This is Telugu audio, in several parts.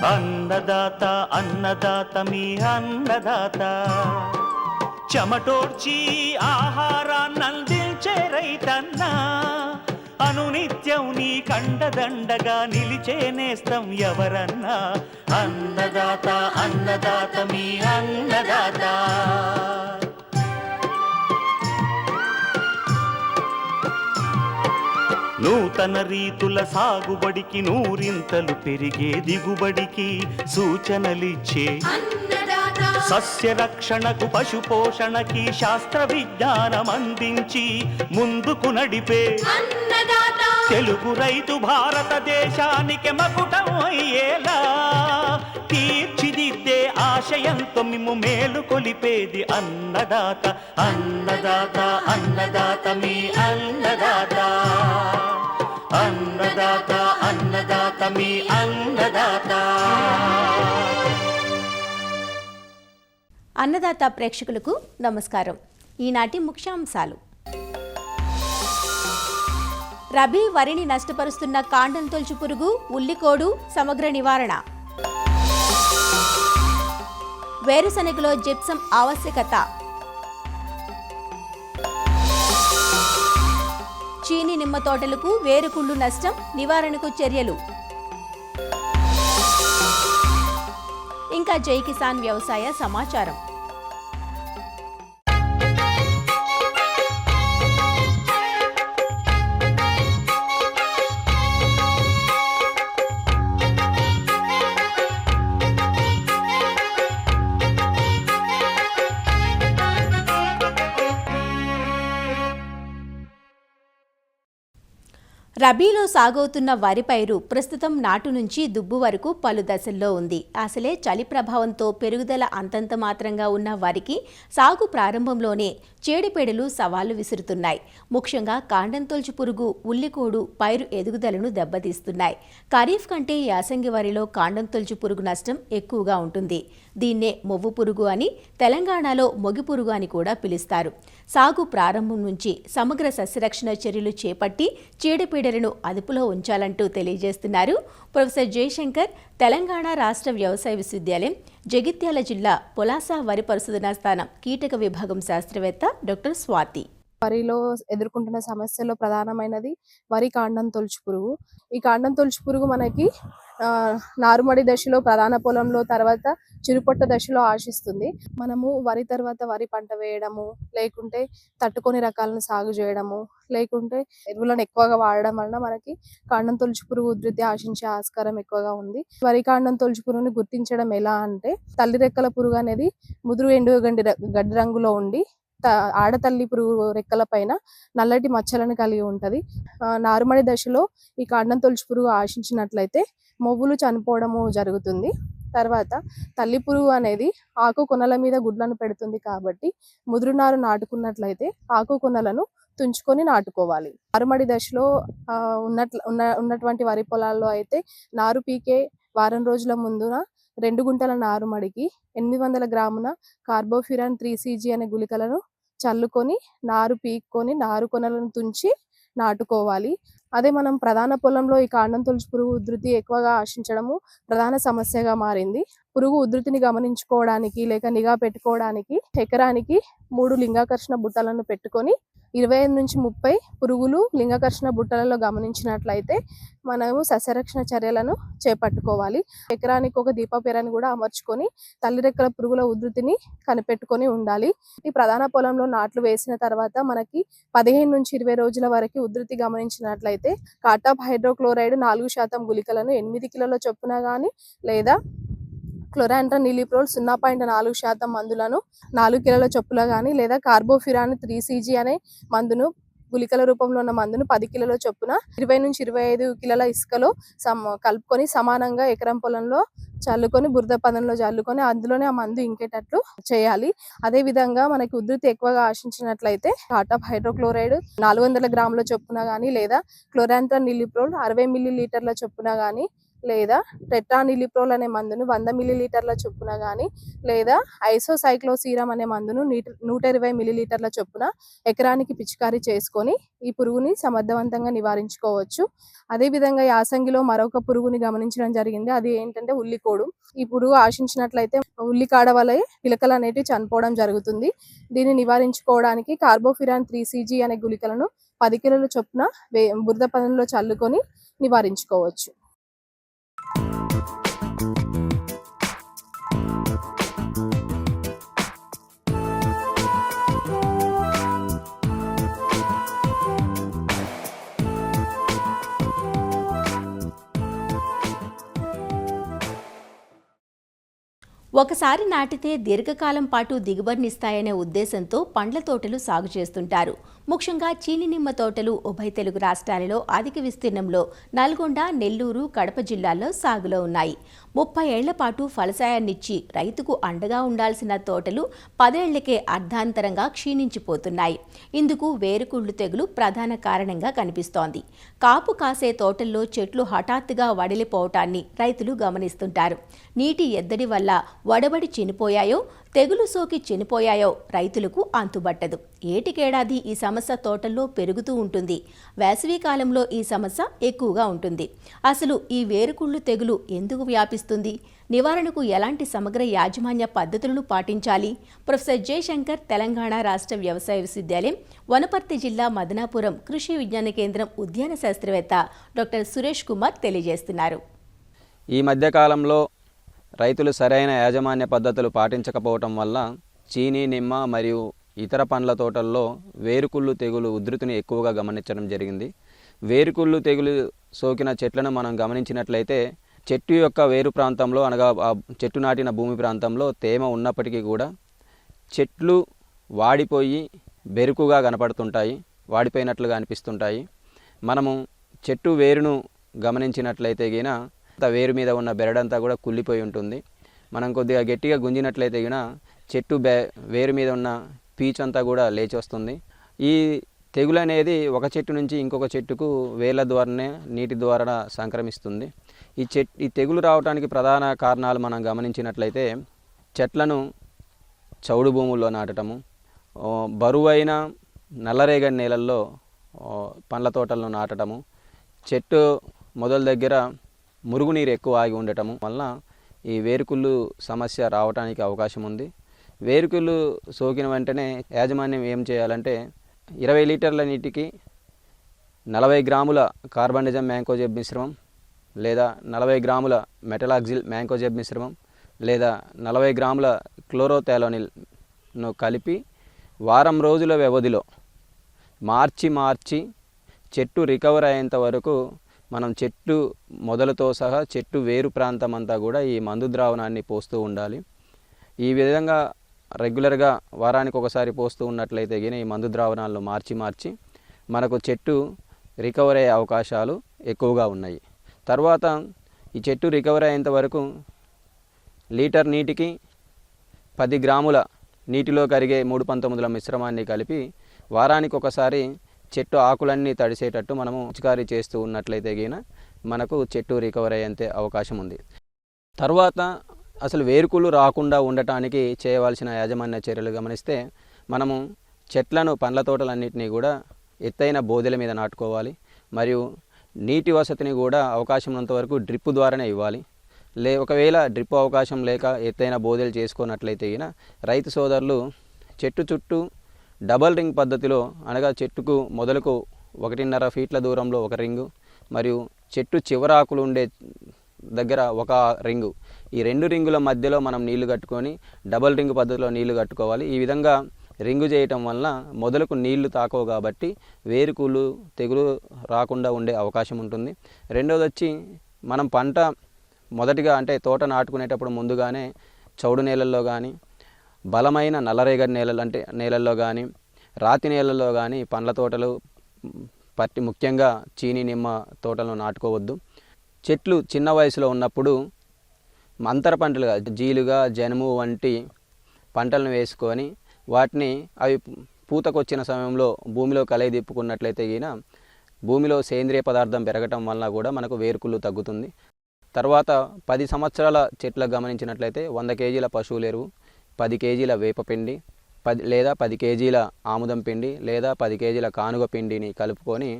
అన్నదాత అన్నదాత మీ అన్నదాత చెమటోడ్చి ఆహారాన్నందించే రైతన్నా అనునిత్యం నీ కండదండగా నిలిచే నేస్తం ఎవరన్నా అన్నదాత అన్నదాత మీ అన్నదాత. నూతన రీతుల సాగుబడికి నూరింతలు పెరిగే దిగుబడికి సూచనలిచ్చే సస్య రక్షణకు పశు పోషణకి శాస్త్ర విజ్ఞానం అందించి ముందుకు నడిపే తెలుగు రైతు భారతదేశానికి మకుటం అయ్యేలా తీర్చిదిద్దే ఆశయంతో మిమ్ము మేలు కొలిపేది అన్నదాత అన్నదాత అన్నదాత మీ అన్నదాత అన్నదాత అన్నదాత మీ అన్నదాత. అన్నదాత ప్రేక్షకులకు నమస్కారం. ఈనాటి ముఖ్యాంశాలు: రబీ వరిని నష్టపరుస్తున్న కాండం తొలుచు పురుగు ఉల్లికోడు సమగ్ర నివారణ, వేరుశనగలో జిప్సం ఆవశ్యకత, చీని నిమ్మ తోటలకు వేరుకుళ్ళు నష్టం నివారణకు చర్యలు, ఇంకా జై కిసాన్ వ్యవసాయ సమాచారం. రబీలో సాగవుతున్న వరి పైరు ప్రస్తుతం నాటు నుంచి దుబ్బు వరకు పలు దశల్లో ఉంది. అసలే చలి ప్రభావంతో పెరుగుదల అంతంత మాత్రంగా ఉన్న వరికి సాగు ప్రారంభంలోనే చీడపీడలు సవాళ్లు విసురుతున్నాయి. ముఖ్యంగా కాండం తొలుచు పురుగు ఉల్లికోడు పైరు ఎదుగుదలను దెబ్బతీస్తున్నాయి. ఖరీఫ్ కంటే యాసంగి వరిలో కాండం తొలుచు పురుగు నష్టం ఎక్కువగా ఉంటుంది. దీన్నే మొవ్వు పురుగు అని, తెలంగాణలో మొగి పురుగు అని కూడా పిలుస్తారు. సాగు ప్రారంభం నుంచి సమగ్ర సస్యరక్షణ చర్యలు చేపట్టి చీడపీడలను అదుపులో ఉంచాలంటూ తెలియజేస్తున్నారు ప్రొఫెసర్ జయశంకర్, తెలంగాణ రాష్ట్ర వ్యవసాయ విశ్వవిద్యాలయం, జగిత్యాల జిల్లా పొలాస వరి పరిశోధనా స్థానం కీటక విభాగం శాస్త్రవేత్త డాక్టర్ స్వాతి. వరిలో ఎదుర్కొంటున్న సమస్యల్లో ప్రధానమైనది వరి కాండం తొలుచు పురుగు. ఈ కాండం తొలుచు పురుగు మనకి నారుమడి దశలో ప్రధాన పొలంలో, తర్వాత చిరుపొట్ట దశలో ఆశిస్తుంది. మనము వరి తర్వాత వరి పంట వేయడము, లేకుంటే తట్టుకొని రకాలను సాగు చేయడము, లేకుంటే ఎరువులను ఎక్కువగా వాడడం వలన మనకి కాండం తొలుచు పురుగు ఉధృతి ఆశించే ఆస్కారం ఎక్కువగా ఉంది. వరి కాండం తొలుచు పురుగుని గుర్తించడం ఎలా అంటే, తల్లి రెక్కల పురుగు అనేది ముదురు ఎండు గడ్డి రంగులో ఉండి ఆడతల్లి పురుగు రెక్కల పైన నల్లటి మచ్చలను కలిగి ఉంటది. నారుమడి దశలో ఈ కాండం తొలుచు పురుగు ఆశించినట్లయితే మొవ్వులు చనిపోవడము జరుగుతుంది. తర్వాత తల్లి పురుగు అనేది ఆకు కొనల మీద గుడ్లను పెడుతుంది కాబట్టి ముదురు నారు నాటుకున్నట్లయితే ఆకు కొనలను తుంచుకొని నాటుకోవాలి. నారుమడి దశలో ఉన్నటువంటి వరి పొలాల్లో అయితే నారు పీకే వారం రోజుల ముందున 2 గుంటల నారుమడికి 800 గ్రాముల కార్బోఫ్యూరాన్ 3cg అనే గుళికలను చల్లుకొని నారు పీక్కొని నారు కొనలను తుంచి నాటుకోవాలి. అదే మనం ప్రధాన పొలంలో ఈ కాండం తొలుచు పురుగు ఉధృతి ఎక్కువగా ఆశించడము ప్రధాన సమస్యగా మారింది. పురుగు ఉధృతిని గమనించుకోవడానికి లేక నిఘా పెట్టుకోవడానికి ఎకరానికి 3 లింగాకర్షణ బుట్టలను పెట్టుకొని 25 నుంచి 30 పురుగులు లింగాకర్షణ బుట్టలలో గమనించినట్లయితే మనము సస్యరక్షణ చర్యలను చేపట్టుకోవాలి. ఎకరానికి ఒక దీపపెరాన్ని కూడా అమర్చుకొని తల్లి రెక్కల పురుగుల ఉధృతిని కనిపెట్టుకొని ఉండాలి. ఈ ప్రధాన పొలంలో నాట్లు వేసిన తర్వాత మనకి 15 నుంచి 20 రోజుల వరకు ఉధృతి గమనించినట్లయితే కాటాప్ హైడ్రోక్లోరైడ్ 4% గుళికలను 8 కిలోల చొప్పున కానీ, లేదా క్లోరాంట్రానిలిప్రోల్ 0.4% మందులను 4 కిలోల చొప్పున కానీ, లేదా కార్బోఫ్యూరాన్ 3cg అనే మందును గుళికల రూపంలో ఉన్న మందును 10 కిలోల చొప్పున 20 నుంచి 25 కిలోల ఇసుకలో కలుపుకొని సమానంగా ఎకరం పొలంలో చల్లుకొని బురద పదంలో చల్లుకొని అందులోనే ఆ మందు ఇంకేటట్లు చేయాలి. అదే విధంగా మనకి ఉధృతి ఎక్కువగా ఆశించినట్లయితే కాటాప్ హైడ్రోక్లోరైడ్ 400 గ్రాముల చొప్పున కానీ, లేదా క్లోరాంట్రానిలిప్రోల్ 60 మిల్లీలీటర్ల చొప్పున కానీ లేదా టెట్రానిలిప్రోల్ అనే మందును 100 మిల్లీలీటర్ల చొప్పున కానీ లేదా ఐసోసైక్లోసీరం అనే మందును 120 మిల్లీలీటర్ల చొప్పున ఎకరానికి పిచికారీ చేసుకొని ఈ పురుగుని సమర్థవంతంగా నివారించుకోవచ్చు. అదేవిధంగా యాసంగిలో మరొక పురుగుని గమనించడం జరిగింది. అది ఏంటంటే ఉల్లికోడు. ఈ పురుగు ఆశించినట్లయితే ఉల్లికాడ వలె పిలకలు అనేటివి చనిపోవడం జరుగుతుంది. దీన్ని నివారించుకోవడానికి కార్బోఫిరాన్ 3CG అనే గుళికలను 10 కిలోల చొప్పున బురద పదంలో చల్లుకొని నివారించుకోవచ్చు. ఒకసారి నాటితే దీర్ఘకాలం పాటు దిగుబడినిస్తాయనే ఉద్దేశంతో పండ్ల తోటలు సాగు చేస్తుంటారు. ముఖ్యంగా చీని నిమ్మ తోటలు ఉభయ తెలుగు రాష్ట్రాలలో అధిక విస్తీర్ణంలో నల్గొండ, నెల్లూరు, కడప జిల్లాల్లో సాగులో ఉన్నాయి. 30 ఏళ్ల పాటు ఫలసాయాన్నిచ్చి రైతుకు అండగా ఉండాల్సిన తోటలు 10 ఏళ్లకే అర్ధాంతరంగా క్షీణించిపోతున్నాయి. ఇందుకు వేరుకుళ్ళు తెగులు ప్రధాన కారణంగా కనిపిస్తోంది. కాపు కాసే తోటల్లో చెట్లు హఠాత్తుగా వడిలిపోవటాన్ని రైతులు గమనిస్తుంటారు. నీటి ఎద్దడి వల్ల వడబడి చనిపోయాయో, తెగులు సోకి చనిపోయాయో రైతులకు అంతుబట్టదు. ఏటికేడాది ఈ సమస్య తోటల్లో పెరుగుతూ ఉంటుంది. వేసవి కాలంలో ఈ సమస్య ఎక్కువగా ఉంటుంది. అసలు ఈ వేరుకుళ్ళు తెగులు ఎందుకు వ్యాపిస్తుంది? నివారణకు ఎలాంటి సమగ్ర యాజమాన్య పద్ధతులను పాటించాలి? ప్రొఫెసర్ జయశంకర్ తెలంగాణ రాష్ట్ర వ్యవసాయ విశ్వవిద్యాలయం వనపర్తి జిల్లా మదనాపురం కృషి విజ్ఞాన కేంద్రం ఉద్యాన శాస్త్రవేత్త డాక్టర్ సురేష్ కుమార్ తెలియజేస్తున్నారు. ఈ మధ్యకాలంలో రైతులు సరైన యాజమాన్య పద్ధతులు పాటించకపోవటం వల్ల చీనీ, నిమ్మ మరియు ఇతర పండ్ల తోటల్లో వేరుకుళ్ళు తెగులు ఉధృతిని ఎక్కువగా గమనించడం జరిగింది. వేరుకుళ్ళు తెగులు సోకిన చెట్లను మనం గమనించినట్లయితే చెట్టు యొక్క వేరు ప్రాంతంలో అనగా చెట్టు నాటిన భూమి ప్రాంతంలో తేమ ఉన్నప్పటికీ కూడా చెట్లు వాడిపోయి బెరుకుగా కనపడుతుంటాయి, వాడిపోయినట్లుగా అనిపిస్తుంటాయి. మనము చెట్టు వేరును గమనించినట్లయితే గిన వేరు మీద ఉన్న బెరడంతా కూడా కుళ్ళిపోయి ఉంటుంది. మనం కొద్దిగా గట్టిగా గుంజినట్లయితే గిన చెట్టు వేరు మీద ఉన్న పీచంతా కూడా లేచి వస్తుంది. ఈ తెగులు అనేది ఒక చెట్టు నుంచి ఇంకొక చెట్టుకు వేర్ల ద్వారానే నీటి ద్వారా సంక్రమిస్తుంది. ఈ తెగులు రావడానికి ప్రధాన కారణాలు మనం గమనించినట్లయితే చెట్లను చౌడు భూముల్లో నాటటము, బరువైన నల్లరేగడి నేలల్లో పండ్ల తోటలను నాటటము, చెట్టు మొదల దగ్గర మురుగునీరు ఎక్కువ ఆగి ఉండటము వలన ఈ వేరుకుళ్ళు సమస్య రావడానికి అవకాశం ఉంది. వేరుకుళ్ళు సోకిన వెంటనే యాజమాన్యం ఏం చేయాలంటే 20 లీటర్ల నీటికి 40 గ్రాముల కార్బండిజమ్ మ్యాంకోజెబ్ మిశ్రమం లేదా 40 గ్రాముల మెటలాక్సిల్ మ్యాంకోజెబ్ మిశ్రమం లేదా 40 గ్రాముల క్లోరోథాలోనిల్ను కలిపి వారం రోజుల వ్యవధిలో మార్చి చెట్టు రికవర్ అయ్యేంత వరకు మనం చెట్టు మొదలతో సహా చెట్టు వేరు ప్రాంతం అంతా కూడా ఈ మందు ద్రావణాన్ని పోస్తూ ఉండాలి. ఈ విధంగా రెగ్యులర్గా వారానికి ఒకసారి పోస్తూ ఉన్నట్లయితే ఈ మందు ద్రావణాలను మార్చి మనకు చెట్టు రికవర్ అయ్యే అవకాశాలు ఎక్కువగా ఉన్నాయి. తర్వాత ఈ చెట్టు రికవర్ అయ్యేంత వరకు లీటర్ నీటికి 10 గ్రాముల నీటిలో కరిగే 319ల మిశ్రమాన్ని కలిపి వారానికి ఒకసారి చెట్టు ఆకులన్నీ తడిసేటట్టు మనము పిచికారీ చేస్తూ ఉన్నట్లయితే గిన మనకు చెట్టు రికవర్ అయ్యేంత అవకాశం ఉంది. తర్వాత అసలు వేరుకుళ్ళు రాకుండా ఉండటానికి చేయవలసిన యాజమాన్య చర్యలు గమనిస్తే మనము చెట్లను పండ్ల తోటలన్నింటినీ కూడా ఎత్తైన బోదెల మీద నాటుకోవాలి. మరియు నీటి వసతిని కూడా అవకాశం ఉన్నంత వరకు డ్రిప్ ద్వారానే ఇవ్వాలి. ఒకవేళ డ్రిప్ అవకాశం లేక ఎత్తైన బోదెలు చేసుకున్నట్లయితే గిన రైతు సోదరులు చెట్టు చుట్టూ డబల్ రింగ్ పద్ధతిలో అనగా చెట్టుకు మొదలకు 1.5 ఫీట్ల దూరంలో ఒక రింగు మరియు చెట్టు చివరాకులు ఉండే దగ్గర ఒక రింగు, ఈ 2 రింగుల మధ్యలో మనం నీళ్లు కట్టుకొని డబల్ రింగ్ పద్ధతిలో నీళ్లు కట్టుకోవాలి. ఈ విధంగా రింగు చేయటం వలన మొదలకు నీళ్లు తాకవు కాబట్టి వేరుకుళ్ళు తెగులు రాకుండా ఉండే అవకాశం ఉంటుంది. రెండోది వచ్చి మనం పంట మొదటిగా అంటే తోట నాటుకునేటప్పుడు ముందుగానే చౌడు నేలల్లో కానీ బలమైన నల్లరేగడి నేలల్లో కానీ రాతి నేలల్లో కానీ పండ్ల తోటలు ముఖ్యంగా చీనీ, నిమ్మ తోటలను నాటుకోవద్దు. చెట్లు చిన్న వయసులో ఉన్నప్పుడు అంతర పంటలుగా జీలుగా, జనుము వంటి పంటలను వేసుకొని వాటిని అవి పూతకొచ్చిన సమయంలో భూమిలో కలయి తిప్పుకున్నట్లయితే గిన భూమిలో సేంద్రియ పదార్థం పెరగటం వలన కూడా మనకు వేరుకుళ్ళు తగ్గుతుంది. తర్వాత 10 సంవత్సరాల చెట్లకు గమనించినట్లయితే 100 కేజీల పశువుల ఎరువు, 10 కేజీల వేపపిండి, 10 కేజీల ఆముదం పిండి లేదా 10 కేజీల కానుగ పిండిని కలుపుకొని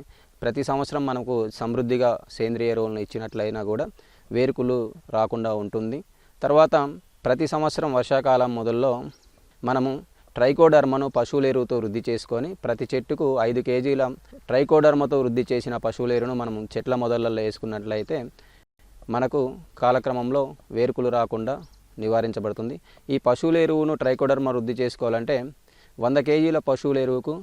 ప్రతి సంవత్సరం మనకు సమృద్ధిగా సేంద్రియ ఎరువులను ఇచ్చినట్లయినా కూడా వేరుకుళ్ళు రాకుండా ఉంటుంది. తర్వాత ప్రతి సంవత్సరం వర్షాకాలం మొదల్లో మనము ట్రైకోడర్మాను పశువుల ఎరువుతో వృద్ధి చేసుకొని ప్రతి చెట్టుకు 5 కేజీల ట్రైకోడర్మాతో వృద్ధి చేసిన పశువుల ఎరువును మనం చెట్ల మొదళ్ళల్లో వేసుకున్నట్లయితే మనకు కాలక్రమంలో వేరుకులు రాకుండా నివారించబడుతుంది. ఈ పశువుల ఎరువును ట్రైకోడర్మా వృద్ధి చేసుకోవాలంటే 100 కేజీల పశువుల ఎరువుకు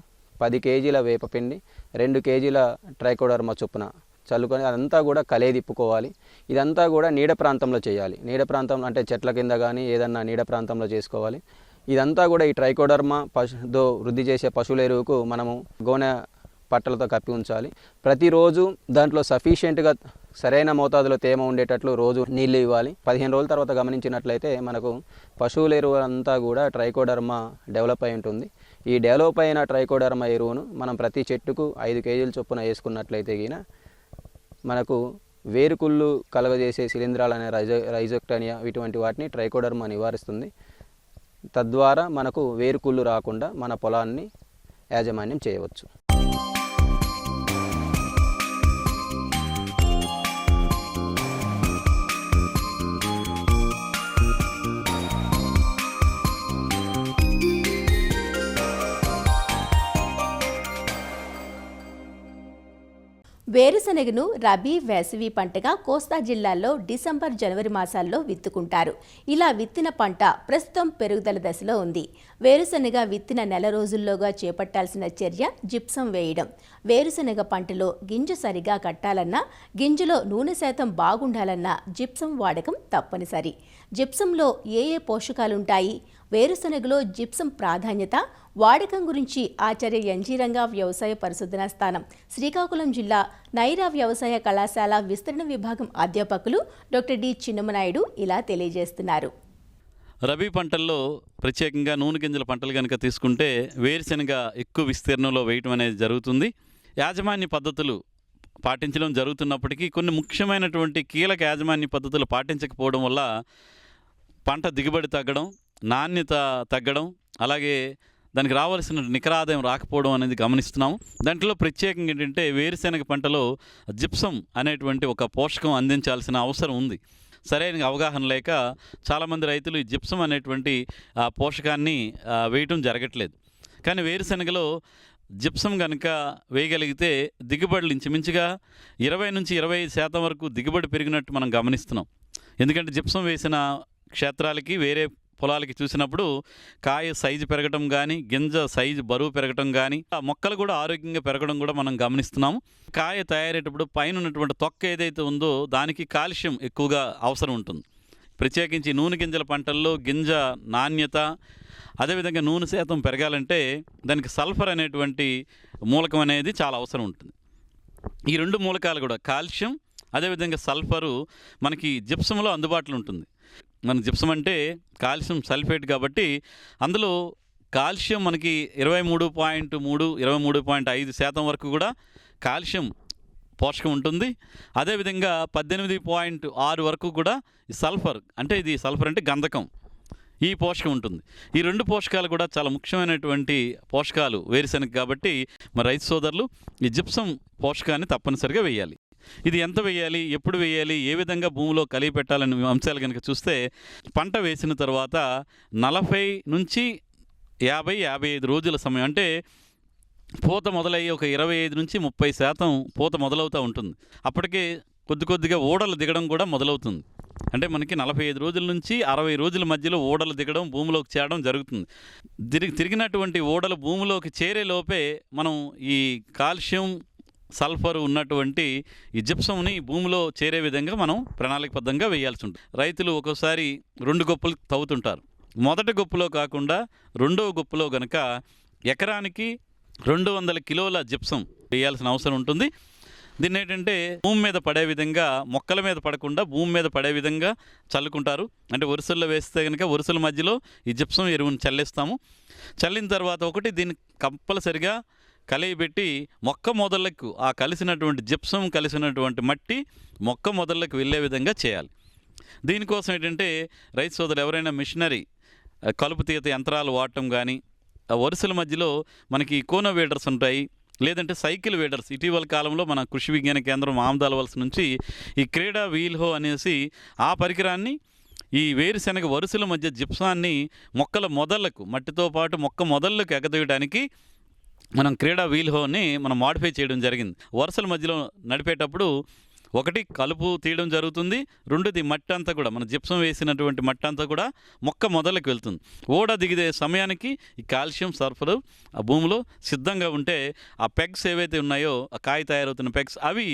10 కేజీల వేపపిండి, 2 కేజీల ట్రైకోడర్మా చొప్పున చల్లుకొని అదంతా కూడా కలేదిప్పుకోవాలి. ఇదంతా కూడా నీడ ప్రాంతంలో చేయాలి. నీడ ప్రాంతంలో అంటే చెట్ల కింద కానీ ఏదన్నా నీడ ప్రాంతంలో చేసుకోవాలి. ఇదంతా కూడా ఈ ట్రైకోడర్మా పశుతో వృద్ధి చేసే పశువుల ఎరువుకు మనము గోనె పట్టలతో కప్పి ఉంచాలి. ప్రతిరోజు దాంట్లో సఫిషియెంట్గా సరైన మోతాదులో తేమ ఉండేటట్లు రోజు నీళ్ళు ఇవ్వాలి. 15 రోజుల తర్వాత గమనించినట్లయితే మనకు పశువుల ఎరువు అంతా కూడా ట్రైకోడర్మా డెవలప్ అయి ఉంటుంది. ఈ డెవలప్ అయిన ట్రైకోడర్మా ఎరువును మనం ప్రతి చెట్టుకు 5 కేజీల చొప్పున వేసుకున్నట్లయితే గిన మనకు వేరుకుళ్ళు కలగజేసే శిలీంధ్రాలు అనే రైజోక్టోనియా ఇటువంటి వాటిని ట్రైకోడర్మా నివారిస్తుంది. తద్వారా మనకు వేరుకుళ్ళు రాకుండా మన పొలాన్ని యాజమాన్యం చేయవచ్చు. వేరుశనగను రబీ, వేసవి పంటగా కోస్తా జిల్లాల్లో డిసెంబర్, జనవరి మాసాల్లో విత్తుకుంటారు. ఇలా విత్తిన పంట ప్రస్తుతం పెరుగుదల దశలో ఉంది. వేరుశనగ విత్తిన నెల రోజుల్లోగా చేపట్టాల్సిన చర్య జిప్సం వేయడం. వేరుశనగ పంటలో గింజ సరిగా కట్టాలన్నా, గింజలో నూనె శాతం బాగుండాలన్నా జిప్సం వాడకం తప్పనిసరి. జిప్సంలో ఏ పోషకాలుంటాయి? వేరుశనగలో జిప్సం ప్రాధాన్యత, వాడకం గురించి ఆచార్య ఎన్జీ రంగా వ్యవసాయ పరిశోధనా స్థానం, శ్రీకాకుళం జిల్లా నైరా వ్యవసాయ కళాశాల విస్తరణ విభాగం అధ్యాపకులు డాక్టర్ డి చిన్నమనాయుడు ఇలా తెలియజేస్తున్నారు. రబీ పంటల్లో ప్రత్యేకంగా నూనె గింజల పంటలు కనుక తీసుకుంటే వేరుశనగ ఎక్కువ విస్తీర్ణంలో వేయటం అనేది జరుగుతుంది. యాజమాన్య పద్ధతులు పాటించడం జరుగుతున్నప్పటికీ కొన్ని ముఖ్యమైనటువంటి కీలక యాజమాన్య పద్ధతులు పాటించకపోవడం వల్ల పంట దిగుబడి తగ్గడం, నాణ్యత తగ్గడం, అలాగే దానికి రావాల్సిన నికర ఆదాయం రాకపోవడం అనేది గమనిస్తున్నాము. దాంట్లో ప్రత్యేకంగా ఏంటంటే వేరుశనగ పంటలో జిప్సం అనేటువంటి ఒక పోషకం అందించాల్సిన అవసరం ఉంది. సరైన అవగాహన లేక చాలామంది రైతులు ఈ జిప్సం అనేటువంటి పోషకాన్ని వేయటం జరగట్లేదు. కానీ వేరుశనగలో జిప్సం కనుక వేయగలిగితే దిగుబడులు ఇంచుమించుగా 20-25% వరకు దిగుబడి పెరిగినట్టు మనం గమనిస్తున్నాం. ఎందుకంటే జిప్సం వేసిన క్షేత్రాలకి వేరే పొలాలకి చూసినప్పుడు కాయ సైజు పెరగడం కానీ, గింజ సైజు బరువు పెరగడం కానీ, ఆ మొక్కలు కూడా ఆరోగ్యంగా పెరగడం కూడా మనం గమనిస్తున్నాము. కాయ తయారయ్యేటప్పుడు పైన ఉన్నటువంటి తొక్క ఏదైతే ఉందో దానికి కాల్షియం ఎక్కువగా అవసరం ఉంటుంది. ప్రత్యేకించి నూనె గింజల పంటల్లో గింజ నాణ్యత, అదేవిధంగా నూనె శాతం పెరగాలంటే దానికి సల్ఫర్ అనేటువంటి మూలకం అనేది చాలా అవసరం ఉంటుంది. ఈ రెండు మూలకాలు కూడా కాల్షియం, అదేవిధంగా సల్ఫరు మనకి జిప్సంలో అందుబాటులో ఉంటుంది. మన జిప్సం అంటే కాల్షియం సల్ఫేట్ కాబట్టి అందులో కాల్షియం మనకి 23.3, 23.5% వరకు కూడా కాల్షియం పోషకం ఉంటుంది. అదేవిధంగా 18.6 వరకు కూడా సల్ఫర్ అంటే గంధకం, ఈ పోషకం ఉంటుంది. ఈ రెండు పోషకాలు కూడా చాలా ముఖ్యమైనటువంటి పోషకాలు వేరుశనగ కాబట్టి మరి రైతు సోదరులు ఈ జిప్సం పోషకాన్ని తప్పనిసరిగా వేయాలి. ఇది ఎంత వేయాలి, ఎప్పుడు వేయాలి, ఏ విధంగా భూమిలో కలిగి పెట్టాలనే అంశాలు కనుక చూస్తే పంట వేసిన తర్వాత 40-55 రోజుల సమయం, అంటే పూత మొదలయ్యి ఒక 25-30% పూత మొదలవుతూ ఉంటుంది. అప్పటికే కొద్దిగా ఊడలు దిగడం కూడా మొదలవుతుంది. అంటే మనకి 45 రోజుల నుంచి 60 రోజుల మధ్యలో ఊడలు దిగడం, భూమిలోకి చేరడం జరుగుతుంది. తిరిగినటువంటి ఊడలు భూమిలోకి చేరే లోపే మనం ఈ కాల్షియం సల్ఫర్ ఉన్నటువంటి ఈ జిప్సంని భూమిలో చేరే విధంగా మనం ప్రణాళికబద్ధంగా వేయాల్సి ఉంటుంది. రైతులు ఒక్కోసారి 2 గొప్పలు తవ్వుతుంటారు. మొదటి గొప్పలో కాకుండా రెండవ గొప్పలో గనక ఎకరానికి 200 కిలోల జిప్సం వేయాల్సిన అవసరం ఉంటుంది. దీన్ని ఏంటంటే భూమి మీద పడే విధంగా, మొక్కల మీద పడకుండా భూమి మీద పడే విధంగా చల్లుకుంటారు. అంటే వరుసల్లో వేస్తే కనుక వరుసల మధ్యలో ఈ జిప్సం ఎరువును చల్లేస్తాము. చల్లిన తర్వాత దీన్ని కంపల్సరిగా కలియబెట్టి మొక్క మొదళ్ళకు ఆ కలిసినటువంటి జిప్సం కలిసినటువంటి మట్టి మొక్క మొదళ్ళకు వెళ్ళే విధంగా చేయాలి. దీనికోసం ఏంటంటే రైతు సోదరులు ఎవరైనా మిషనరీ కలుపు తీత యంత్రాలు వాడటం కానీ, వరుసల మధ్యలో మనకి కోనో వేడర్స్ ఉంటాయి, లేదంటే సైకిల్ వేడర్స్. ఇటీవల కాలంలో మన కృషి విజ్ఞాన కేంద్రం ఆమదాల వలస నుంచి ఈ క్రీడా వీల్హో అనేసి ఆ పరికరాన్ని ఈ వేరుశెనగ వరుసల మధ్య జిప్సాన్ని మొక్కల మొదళ్లకు మట్టితో పాటు మొక్క మొదళ్లకు ఎగదొయ్యడానికి మనం క్రీడా వీల్హోని మనం మాడిఫై చేయడం జరిగింది. వరుసల మధ్యలో నడిపేటప్పుడు ఒకటి కలుపు తీయడం జరుగుతుంది, రెండోది మట్టి అంతా కూడా మన జిప్సం వేసినటువంటి మట్టి అంతా కూడా మొక్క మొదలకు వెళ్తుంది. ఓడ దిగిదే సమయానికి ఈ కాల్షియం సల్ఫర్ ఆ భూమిలో సిద్ధంగా ఉంటే ఆ పెగ్స్ ఏవైతే ఉన్నాయో ఆ కాయ తయారవుతున్న పెగ్స్ అవి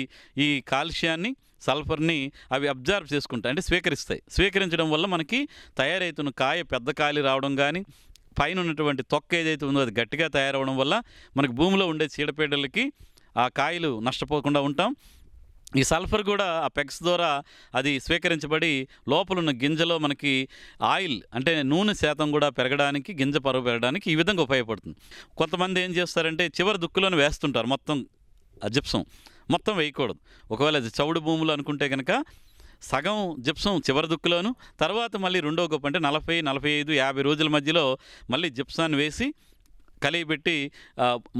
ఈ కాల్షియాన్ని సల్ఫర్ని అవి అబ్జర్వ్ చేసుకుంటాయి, అంటే స్వీకరిస్తాయి. స్వీకరించడం వల్ల మనకి తయారవుతున్న కాయ పెద్ద కాయలు రావడం కానీ, పైన ఉన్నటువంటి తొక్క ఏదైతే ఉందో అది గట్టిగా తయారవడం వల్ల మనకి భూమిలో ఉండే చీడపీడలకి ఆ కాయలు నష్టపోకుండా ఉంటాం. ఈ సల్ఫర్ కూడా ఆ పెగ్స్ ద్వారా అది స్వీకరించబడి లోపలున్న గింజలో మనకి ఆయిల్ అంటే నూనె శాతం కూడా పెరగడానికి, గింజ పరువు పెరగడానికి ఈ విధంగా ఉపయోగపడుతుంది. కొంతమంది ఏం చేస్తారంటే చివరి దుక్కులను వేస్తుంటారు, మొత్తం జిప్సం మొత్తం వేయకూడదు. ఒకవేళ అది చౌడు భూములు అనుకుంటే కనుక సగం జిప్సం చివరి దుక్కులోను, తర్వాత మళ్ళీ రెండో గొప్ప అంటే 40, 45, 50 రోజుల మధ్యలో మళ్ళీ జిప్సాన్ని వేసి కలియబెట్టి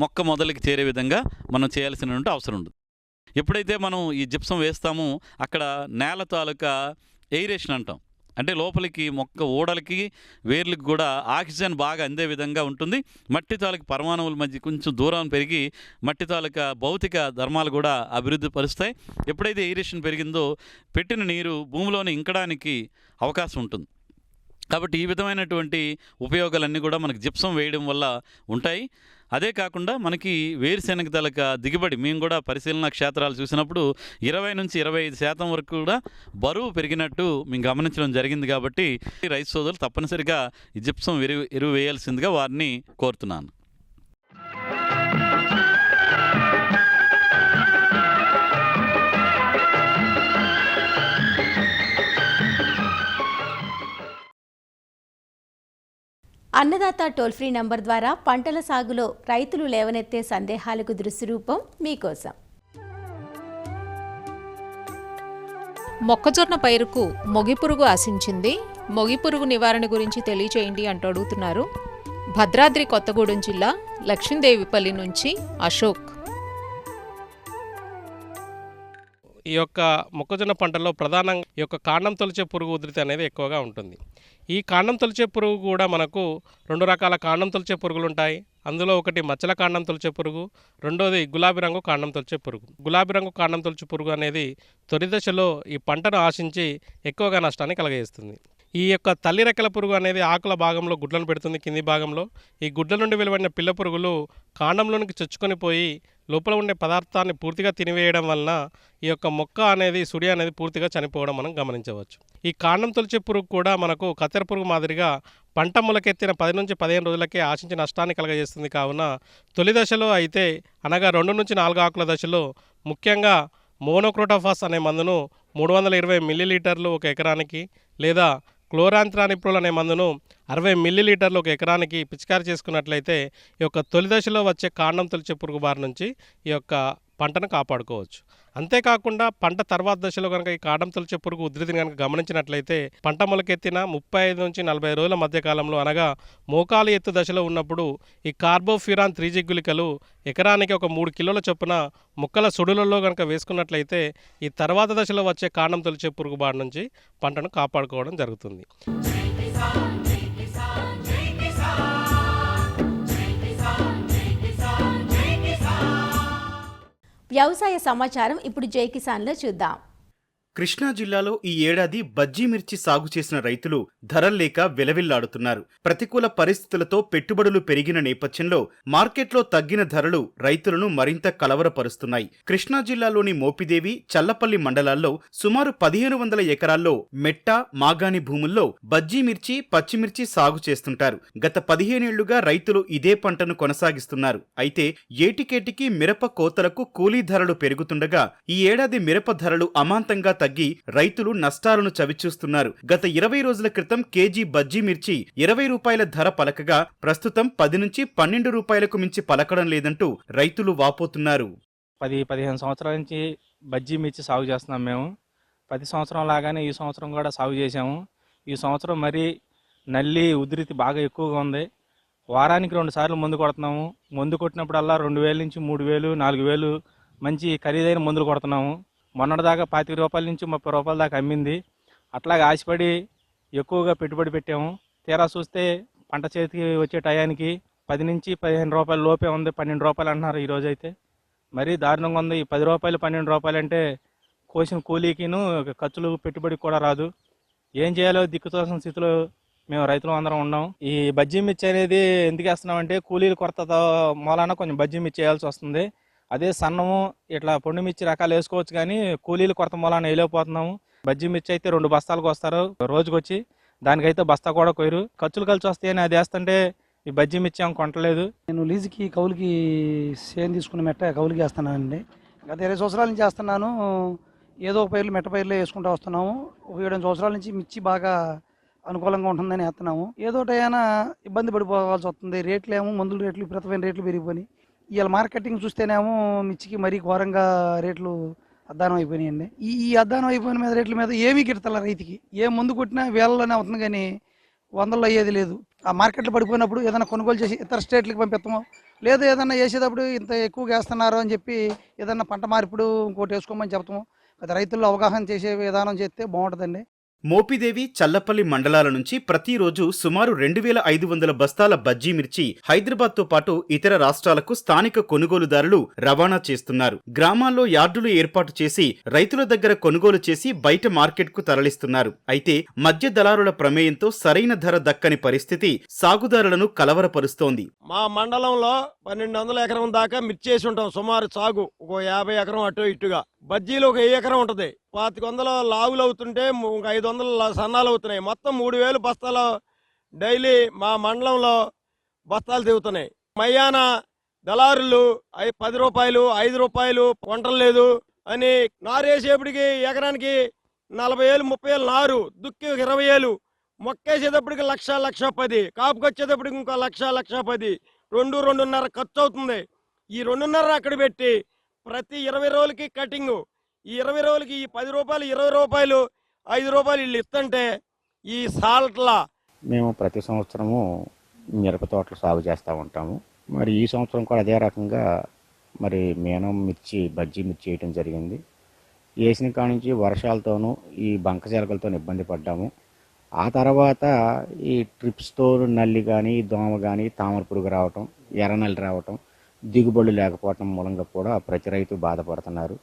మొక్క మొదలకి చేరే విధంగా మనం చేయాల్సినటువంటి అవసరం ఉంది. ఎప్పుడైతే మనం ఈ జిప్సం వేస్తామో అక్కడ నేల తాలూకా ఎయిరేషన్ అంటాం, అంటే లోపలికి మొక్క ఊడలకి వేర్లకు కూడా ఆక్సిజన్ బాగా అందే విధంగా ఉంటుంది. మట్టి తాలూకా పరమాణువుల మధ్య కొంచెం దూరం పెరిగి మట్టి తాలూకా భౌతిక ధర్మాలు కూడా అభివృద్ధి పరుస్తాయి. ఎప్పుడైతే ఎయిరేషన్ పెరిగిందో పెట్టిన నీరు భూమిలోనే ఇంకడానికి అవకాశం ఉంటుంది. కాబట్టి ఈ విధమైనటువంటి ఉపయోగాలన్నీ కూడా మనకి జిప్సం వేయడం వల్ల ఉంటాయి. అదే కాకుండా మనకి వేరుశెనగ తాలూకా దిగుబడి మేము కూడా పరిశీలన క్షేత్రాలు చూసినప్పుడు 20 నుంచి 25% వరకు కూడా బరువు పెరిగినట్టు మేము గమనించడం జరిగింది. కాబట్టి రైతు సోదరులు తప్పనిసరిగా ఈ జిప్సం ఎరువు వేయాల్సిందిగా వారిని కోరుతున్నాను. అన్నదాత టోల్ ఫ్రీ నంబర్ ద్వారా పంటల సాగులో రైతులు లేవనెత్తే సందేహాలకు దృశ్య రూపం మీకోసం. మొక్కజొన్న పైరుకు మొగిపురుగు ఆశించింది, మొగిపురుగు నివారణ గురించి తెలియచేయండి అంటూ అడుగుతున్నారు. భద్రాద్రి కొత్తగూడెం జిల్లా లక్ష్మీదేవిపల్లి నుంచి అశోక్. ఈ యొక్క మొక్కజొన్న పంటల్లో ప్రధానంగా ఈ యొక్క కాండం తొలిచే పురుగు ఉధృతి అనేది ఎక్కువగా ఉంటుంది. ఈ కాండం తొలిచే పురుగు కూడా మనకు 2 రకాల కాండం తొలిచే పురుగులు ఉంటాయి. అందులో ఒకటి మచ్చల కాండం తొలిచే పురుగు, రెండోది గులాబీ రంగు కాండం తొలిచే పురుగు. గులాబీ రంగు కాండం తొలిచే పురుగు అనేది తొలి దశలో ఈ పంటను ఆశించి ఎక్కువగా నష్టాన్ని కలగజేస్తుంది. ఈ యొక్క తల్లి రెక్కల పురుగు అనేది ఆకుల భాగంలో గుడ్లను పెడుతుంది, కింది భాగంలో. ఈ గుడ్ల నుండి వెలువడిన పిల్ల పురుగులు కాండంలోనికి చొచ్చుకొని పోయి లోపల ఉండే పదార్థాన్ని పూర్తిగా తినివేయడం వలన ఈ యొక్క మొక్క అనేది సుడి అనేది పూర్తిగా చనిపోవడం మనం గమనించవచ్చు. ఈ కాండం తొలిచే పురుగు కూడా మనకు కత్తెర పురుగు మాదిరిగా పంట మొలకెత్తిన 10 నుంచి 15 రోజులకే ఆశించి నష్టాన్ని కలగజేస్తుంది. కావున తొలి దశలో అయితే అనగా 2 నుంచి 4 ఆకుల దశలో ముఖ్యంగా మోనోక్రోటోఫాస్ అనే మందును 320 మిల్లీలీటర్లు 1 ఎకరానికి, లేదా క్లోరాంత్రానిప్రోల్ అనే మందును 60 మిల్లీలీటర్లు 1 ఎకరానికి పిచికారి చేసుకున్నట్లయితే ఈ యొక్క తొలి దశలో వచ్చే కాండం తొలిచే పురుగు బారి నుంచి ఈ యొక్క పంటను కాపాడుకోవచ్చు. అంతేకాకుండా పంట తర్వాత దశలో కనుక ఈ కాండం తొలిచే పురుగు ఉధృతిని కనుక గమనించినట్లయితే పంట మొలకెత్తిన 35 నుంచి 40 రోజుల మధ్య కాలంలో అనగా మోకాలు ఎత్తు దశలో ఉన్నప్పుడు ఈ కార్బోఫ్యూరాన్ 3G గుళికలు ఎకరానికి ఒక 3 కిలోల చొప్పున మొక్కల సుడులలో కనుక వేసుకున్నట్లయితే ఈ తర్వాత దశలో వచ్చే కాండం తొలిచే పురుగు బారి నుంచి పంటను కాపాడుకోవడం జరుగుతుంది. వ్యవసాయ సమాచారం ఇప్పుడు జై కిసాన్లో చూద్దాం. కృష్ణా జిల్లాలో ఈ ఏడాది బజ్జీ మిర్చి సాగు చేసిన రైతులు ధరల్లేక వెలవిల్లాడుతున్నారు. ప్రతికూల పరిస్థితులతో పెట్టుబడులు పెరిగిన నేపథ్యంలో మార్కెట్లో తగ్గిన ధరలు రైతులను మరింత కలవరపరుస్తున్నాయి. కృష్ణా జిల్లాలోని మోపిదేవి, చల్లపల్లి మండలాల్లో సుమారు 1500 ఎకరాల్లో మెట్ట, మాగాణి భూముల్లో బజ్జీ మిర్చి, పచ్చిమిర్చి సాగు చేస్తుంటారు. గత 15 ఏళ్లుగా రైతులు ఇదే పంటను కొనసాగిస్తున్నారు. అయితే ఏటికేటికి మిరప కోతలకు కూలీ ధరలు పెరుగుతుండగా ఈ ఏడాది మిరప ధరలు అమాంతంగా తగ్గి రైతులు నష్టాలను చవిచూస్తున్నారు. గత 20 రోజుల క్రితం కేజీ బజ్జీ మిర్చి 20 రూపాయల ధర పలకగా ప్రస్తుతం 10 నుంచి 12 రూపాయలకు మించి పలకడం లేదంటూ రైతులు వాపోతున్నారు. 10-15 సంవత్సరాల నుంచి బజ్జీ మిర్చి సాగు చేస్తున్నాం మేము. ప్రతి సంవత్సరం లాగానే ఈ సంవత్సరం కూడా సాగు చేసాము. ఈ సంవత్సరం మరీ నల్లి ఉధృతి బాగా ఎక్కువగా ఉంది. వారానికి 2 సార్లు మందు కొడుతున్నాము. మందు కొట్టినప్పుడల్లా 2,000 నుంచి 3,000, 4,000 మంచి ఖరీదైన మందులు కొడుతున్నాము. మొన్నటిదాకా 25 రూపాయల నుంచి 30 రూపాయల దాకా అమ్మింది. అట్లాగే ఆశపడి ఎక్కువగా పెట్టుబడి పెట్టాము. తీరా చూస్తే పంట చేతికి వచ్చే టయానికి 10 నుంచి 15 రూపాయల లోపే ఉంది. 12 రూపాయలు అంటున్నారు ఈరోజు అయితే. మరీ దారుణంగా ఉంది. ఈ 10 రూపాయలు 12 రూపాయలు అంటే కోసిన కూలీకిను ఖర్చులు పెట్టుబడి కూడా రాదు. ఏం చేయాలో దిక్కుతోసిన స్థితిలో మేము రైతులు అందరం ఉన్నాం. ఈ బజ్జీ మిర్చి అనేది ఎందుకు వేస్తున్నామంటే కూలీల కొరత మూలాన కొంచెం బజ్జీ మిర్చి వేయాల్సి వస్తుంది. అదే సన్నము ఇట్లా పొండు మిర్చి రకాలు వేసుకోవచ్చు, కానీ కూలీల కొరత మూలాన వేయలేకపోతున్నాము. బజ్జీ మిర్చి అయితే 2 బస్తాలకు వస్తారు రోజుకొచ్చి, దానికైతే బస్తా కూడా కొయ్యరు. ఖర్చులు కలిసి వస్తాయని అది వేస్తుంటే ఈ బజ్జీ మిర్చి ఏం కొంటలేదు. నేను లీజుకి కౌలుకి సేన్ తీసుకున్న మెట్ట కౌలుకి వేస్తున్నానండి. గత 20 సంవత్సరాల నుంచి వేస్తున్నాను. ఏదో ఒక పైర్లు మెట్ట పైర్లు వేసుకుంటూ వస్తున్నాము. ఒక 7 సంవత్సరాల నుంచి మిర్చి బాగా అనుకూలంగా ఉంటుందని వేస్తున్నాము. ఏదో టైనా ఇబ్బంది పడిపోవాల్సి వస్తుంది. రేట్లు ఏమో మందుల రేట్లు విపరీతమైన రేట్లు పెరిగిపోయి, ఇవాళ మార్కెటింగ్ చూస్తేనేమో మిర్చికి మరీ ఘోరంగా రేట్లు అద్దానం అయిపోయినాయండి. ఈ అద్దానం అయిపోయిన మీద రేట్ల మీద ఏమీ గిడతల రైతుకి. ఏ మందు కొట్టినా వేలలోనే అవుతుంది, కానీ 100లో అయ్యేది లేదు. ఆ మార్కెట్లో పడిపోయినప్పుడు ఏదైనా కొనుగోలు చేసి ఇతర స్టేట్లకు పంపిస్తాము, లేదా ఏదైనా వేసేటప్పుడు ఇంత ఎక్కువగా వేస్తున్నారు అని చెప్పి ఏదన్నా పంట మార్పిడు ఇంకోటి వేసుకోమని చెప్తాము. రైతుల్లో అవగాహన చేసే విధానం చేస్తే బాగుంటుందండి. మోపిదేవి, చల్లపల్లి మండలాల నుంచి ప్రతిరోజు సుమారు 2,500 బస్తాల బజ్జీ మిర్చి హైదరాబాద్తో పాటు ఇతర రాష్ట్రాలకు స్థానిక కొనుగోలుదారులు రవాణా చేస్తున్నారు. గ్రామాల్లో యార్డులు ఏర్పాటు చేసి రైతుల దగ్గర కొనుగోలు చేసి బయట మార్కెట్కు తరలిస్తున్నారు. అయితే మధ్య దళారుల ప్రమేయంతో సరైన ధర దక్కని పరిస్థితి సాగుదారులను కలవరపరుస్తోంది. మా మండలంలో 1,200 ఎకరం దాకా మిర్చి వేసి ఉంటాం. సుమారు సాగు ఒక 50 ఎకరం అటు ఇటుగా. బజ్జీలు ఒక 1000 ఎకరం ఉంటుంది. 2500 లావులు అవుతుంటే 500 సన్నాలు అవుతున్నాయి. మొత్తం 3,000 బస్తాలు డైలీ మా మండలంలో బస్తాలు దిగుతున్నాయి. మయ్యాన దళారులు 10 రూపాయలు 5 రూపాయలు కొంటలేదు అని నారు వేసేపటికి ఎకరానికి 40,000 30,000 నారు, దుక్కి 20,000, మొక్కేసేటప్పటికి 1,10,000, కాపుకి వచ్చేటప్పటికి ఇంకో 1,10,000, 2-2.5 ఖర్చు అవుతుంది. ఈ 2.5 అక్కడ పెట్టి ప్రతి 20 రోజులకి కటింగు, ఈ 20 రోజులకి ఈ 10 రూపాయలు 20 రూపాయలు 5 రూపాయలు వీళ్ళు ఇస్తుంటే ఈ సాల్ట్లా. మేము ప్రతి సంవత్సరము మిరప తోటలు సాగు చేస్తూ ఉంటాము. మరి ఈ సంవత్సరం కూడా అదే రకంగా మరి మేనం మిర్చి బజ్జీ మిర్చి వేయటం జరిగింది. వేసిన కాడ నుంచి వర్షాలతోనూ ఈ బంక చెలకలతో ఇబ్బంది పడ్డాము. ఆ తర్వాత ఈ ట్రిప్స్తో నల్లి కానీ దోమ కానీ తామర పురుగు రావటం, ఎర్రనల్లి రావటం, దిగుబడులు లేకపోవటం మూలంగా కూడా ప్రతి రైతు బాధపడుతున్నారు.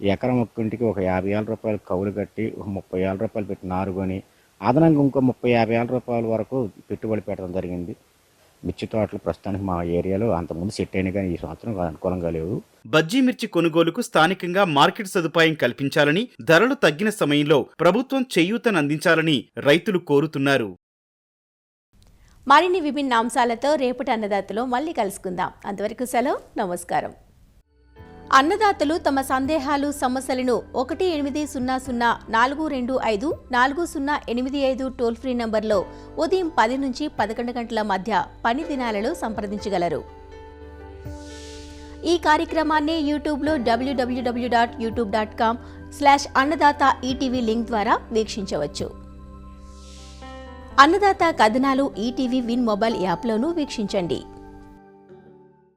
ఎకరం ఒక్కింటికి ఒక 50,000 రూపాయలు కౌలు కట్టి ఒక 30,000 రూపాయలు పెట్టి నారు కొని అదనంగా ఇంకో 30,000-50,000 రూపాయల వరకు పెట్టుబడి పెట్టడం జరిగింది. మిర్చి తోటలు ప్రస్తుతానికి మా ఏరియాలో అంతకుముందు సెట్ అయినా కానీ ఈ సంవత్సరం అనుకూలంగా లేవు. బజ్జీ మిర్చి కొనుగోలుకు స్థానికంగా మార్కెట్ సదుపాయం కల్పించాలని, ధరలు తగ్గిన సమయంలో ప్రభుత్వం చేయూతనందించాలని రైతులు కోరుతున్నారు. మరిన్ని విభిన్న అంశాలతో రేపటి అన్నదాతలో మళ్ళీ కలుసుకుందాం. అంతవరకు సెలవు, నమస్కారం. అన్నదాతలు తమ సందేహాలు, సమస్యలను 1-800-425-4085 టోల్ ఫ్రీ నంబర్లో ఉదయం 10 నుంచి 11 గంటల మధ్య పని దినాలలో సంప్రదించగలరు. ఈ కార్యక్రమాన్ని యూట్యూబ్లో www.youtube.com/అన్నదాత ఈటీవీ లింక్ ద్వారా వీక్షించవచ్చు. అన్నదాత కథనాలు ఈటీవీ విన్ మొబైల్ యాప్లోనూ వీక్షించండి.